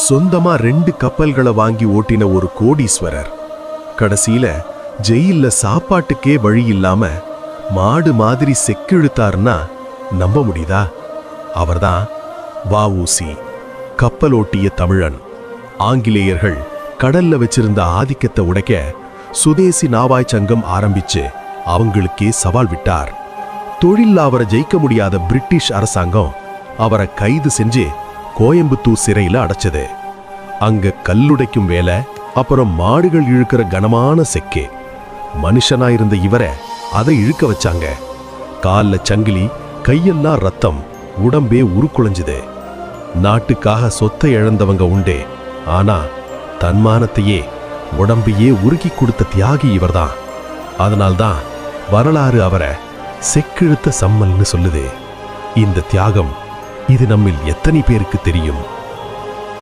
சொந்தமா 2 கப்பல்களை வாங்கி ஓட்டின ஒரு கோடீஸ்வரர். கடைசியில ஜெயில்ல சாப்பாட்டுக்கே வழி இல்லாம மாடு மாதிரி செக்கிழுத்தாருன்னா நம்ப முடியுதா? அவர்தான் வ.உ.சி., கப்பலோட்டிய தமிழன். ஆங்கிலேயர்கள் கடல்ல வச்சிருந்த ஆதிக்கத்தை உடைக்க சுதேசி நாவாய் சங்கம் ஆரம்பிச்சு அவங்களுக்கே சவால் விட்டார். தொழில்ல அவரை ஜெயிக்க முடியாத பிரிட்டிஷ் அரசாங்கம் அவரை கைது செஞ்சு கோயம்புத்தூர் சிறையில அடைச்சது. அங்க கல்லுடைக்கும் வேலை, அப்புறம் மாடுகள் இழுக்கிற கனமான செக்கே. மனுஷனாயிருந்த இவரை அதை இழுக்க வச்சாங்க. கால்ல சங்கிலி, கையெல்லாம் ரத்தம், உடம்பே உருக்குலைஞ்சுது. நாட்டுக்காக சொத்தை இழந்தவங்க உண்டே, ஆனா தன்மானத்தையே உடம்பையே உருக்கி கொடுத்த தியாகி இவர்தான். அதனால்தான் வரலாறு அவரை செக்கிழுத்த சம்மல்னு சொல்லுது. இந்த தியாகம் இது நம்மில் எத்தனை பேருக்கு தெரியும்?